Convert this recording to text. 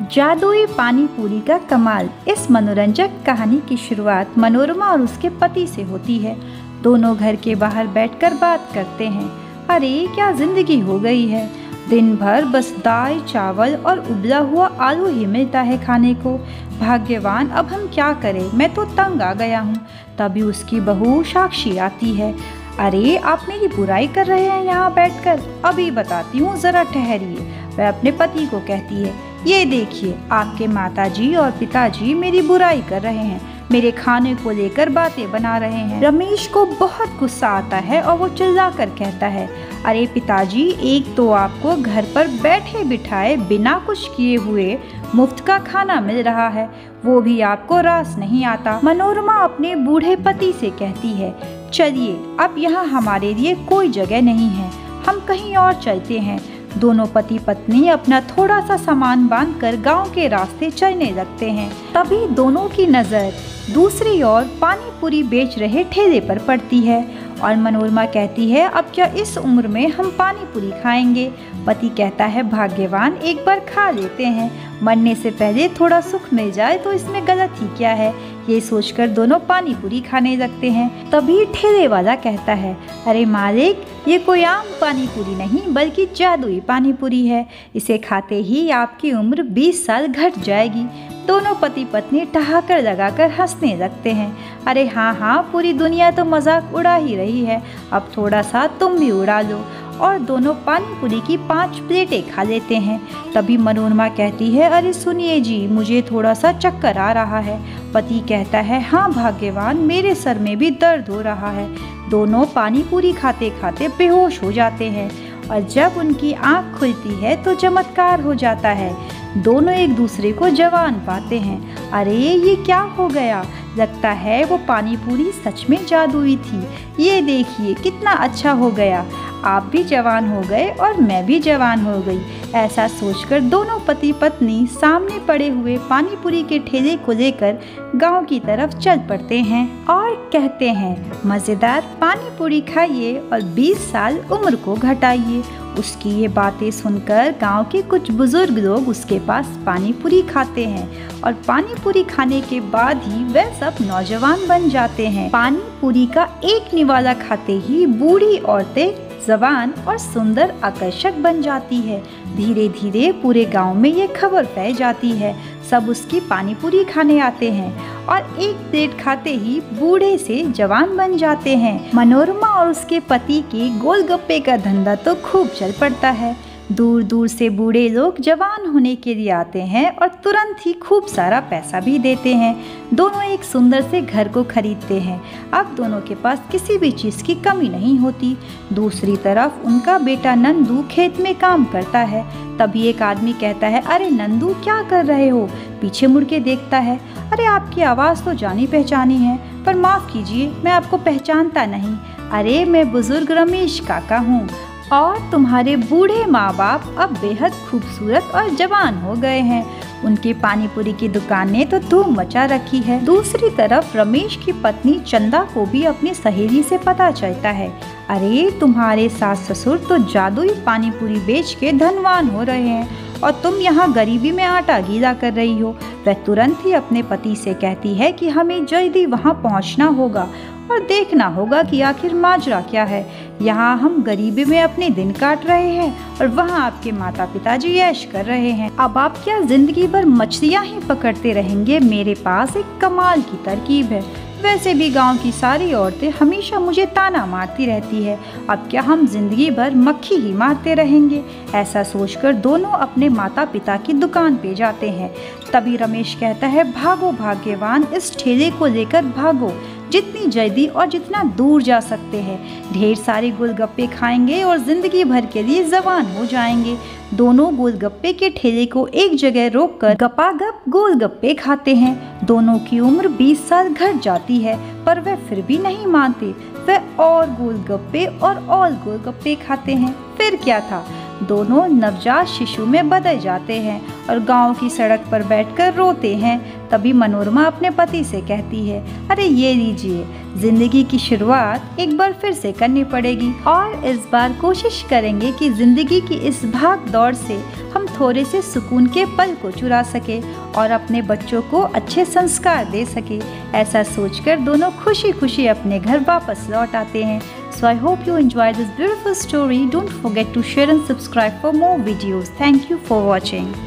जादुई पानी पूरी का कमाल। इस मनोरंजक कहानी की शुरुआत मनोरमा और उसके पति से होती है। दोनों घर के बाहर बैठकर बात करते हैं। अरे क्या जिंदगी हो गई है, दिन भर बस दाल चावल और उबला हुआ आलू ही मिलता है खाने को। भाग्यवान, अब हम क्या करें, मैं तो तंग आ गया हूँ। तभी उसकी बहू साक्षी आती है। अरे आप मेरी बुराई कर रहे हैं यहाँ बैठकर, अभी बताती हूँ, जरा ठहरिए। वह अपने पति को कहती है, ये देखिए आपके माताजी और पिताजी मेरी बुराई कर रहे हैं, मेरे खाने को लेकर बातें बना रहे हैं। रमेश को बहुत गुस्सा आता है और वो चिल्लाकर कहता है, अरे पिताजी, एक तो आपको घर पर बैठे बिठाए बिना कुछ किए हुए मुफ्त का खाना मिल रहा है, वो भी आपको रास नहीं आता। मनोरमा अपने बूढ़े पति से कहती है, चलिए अब यहाँ हमारे लिए कोई जगह नहीं है, हम कहीं और चलते हैं। दोनों पति पत्नी अपना थोड़ा सा सामान बांधकर गांव के रास्ते चलने लगते हैं। तभी दोनों की नज़र दूसरी ओर पानी पूरी बेच रहे ठेले पर पड़ती है और मनोरमा कहती है, अब क्या इस उम्र में हम पानी पूरी खाएंगे। पति कहता है, भाग्यवान, एक बार खा लेते हैं, मरने से पहले थोड़ा सुख मिल जाए तो इसमें गलत ही क्या है। ये सोचकर दोनों पानी पूरी खाने लगते हैं। तभी ठेले वाला कहता है, अरे मालिक, ये कोई आम पानी पूरी नहीं बल्कि जादुई पानी पूरी है, इसे खाते ही आपकी उम्र 20 साल घट जाएगी। दोनों पति पत्नी ठहाकर लगाकर हंसने लगते हैं। अरे हाँ हाँ, पूरी दुनिया तो मजाक उड़ा ही रही है, अब थोड़ा सा तुम भी उड़ा लो। और दोनों पानी पूरी की 5 प्लेटें खा लेते हैं। तभी मनोरमा कहती है, अरे सुनिए जी, मुझे थोड़ा सा चक्कर आ रहा है। पति कहता है, हाँ भाग्यवान, मेरे सर में भी दर्द हो रहा है। दोनों पानी पूरी खाते खाते बेहोश हो जाते हैं और जब उनकी आँख खुलती है तो चमत्कार हो जाता है, दोनों एक दूसरे को जवान पाते हैं। अरे ये क्या हो गया, लगता है वो पानी पूरी सच में जादुई थी। ये देखिए कितना अच्छा हो गया, आप भी जवान हो गए और मैं भी जवान हो गई। ऐसा सोचकर दोनों पति पत्नी सामने पड़े हुए पानी पूरी के ठेले को लेकर गांव की तरफ चल पड़ते हैं और कहते हैं, मज़ेदार पानी पूरी खाइए और 20 साल उम्र को घटाइए। उसकी ये बातें सुनकर गांव के कुछ बुजुर्ग लोग उसके पास पानी पूरी खाते हैं और पानी पूरी खाने के बाद ही वह सब नौजवान बन जाते हैं। पानी पूरी का एक निवाला खाते ही बूढ़ी औरतें जवान और सुंदर आकर्षक बन जाती है। धीरे धीरे पूरे गांव में ये खबर फैल जाती है, सब उसकी पानी पूरी खाने आते हैं और एक प्लेट खाते ही बूढ़े से जवान बन जाते हैं। मनोरमा और उसके पति के गोलगप्पे का धंधा तो खूब चल पड़ता है। दूर दूर से बूढ़े लोग जवान होने के लिए आते हैं और तुरंत ही खूब सारा पैसा भी देते हैं। दोनों एक सुंदर से घर को खरीदते हैं। अब दोनों के पास किसी भी चीज़ की कमी नहीं होती। दूसरी तरफ उनका बेटा नंदू खेत में काम करता है। तभी एक आदमी कहता है, अरे नंदू, क्या कर रहे हो। पीछे मुड़ के देखता है, अरे आपकी आवाज़ तो जानी पहचानी है, पर माफ़ कीजिए, मैं आपको पहचानता नहीं। अरे मैं बुजुर्ग रमेश काका हूँ और तुम्हारे बूढ़े माँ बाप अब बेहद खूबसूरत और जवान हो गए हैं। उनकी पानी पूरी की दुकान ने तो धूम मचा रखी है। दूसरी तरफ रमेश की पत्नी चंदा को भी अपनी सहेली से पता चलता है, अरे तुम्हारे सास ससुर तो जादुई पानी पूरी बेच के धनवान हो रहे हैं और तुम यहाँ गरीबी में आटा गीला कर रही हो। वह तुरंत ही अपने पति से कहती है कि हमें जल्दी वहाँ पहुँचना होगा और देखना होगा कि आखिर माजरा क्या है। यहाँ हम गरीबी में अपने दिन काट रहे हैं और वहाँ आपके माता पिताजी ऐश कर रहे हैं। अब आप क्या जिंदगी भर मछलियाँ ही पकड़ते रहेंगे। मेरे पास एक कमाल की तरकीब है। वैसे भी गांव की सारी औरतें हमेशा मुझे ताना मारती रहती है, अब क्या हम जिंदगी भर मक्खी ही मारते रहेंगे। ऐसा सोचकर दोनों अपने माता पिता की दुकान पे जाते हैं। तभी रमेश कहता है, भागो भाग्यवान, इस ठेले को लेकर भागो, जितनी जल्दी और जितना दूर जा सकते हैं। ढेर सारे गोलगप्पे खाएंगे और जिंदगी भर के लिए जवान हो जाएंगे। दोनों गोलगप्पे के ठेले को एक जगह रोककर गपागप गोलगप्पे खाते हैं। दोनों की उम्र 20 साल घट जाती है, पर वे फिर भी नहीं मानते। वे और गोलगप्पे और गोलगप्पे खाते हैं। फिर क्या था, दोनों नवजात शिशु में बदल जाते हैं और गांव की सड़क पर बैठकर रोते हैं। तभी मनोरमा अपने पति से कहती है, अरे ये लीजिए, जिंदगी की शुरुआत एक बार फिर से करनी पड़ेगी और इस बार कोशिश करेंगे कि जिंदगी की इस भाग दौड़ से हम थोड़े से सुकून के पल को चुरा सके और अपने बच्चों को अच्छे संस्कार दे सके। ऐसा सोचकर दोनों खुशी खुशी अपने घर वापस लौट आते हैं। So I hope you enjoyed this beautiful story. Don't forget to share and subscribe for more videos. Thank you for watching.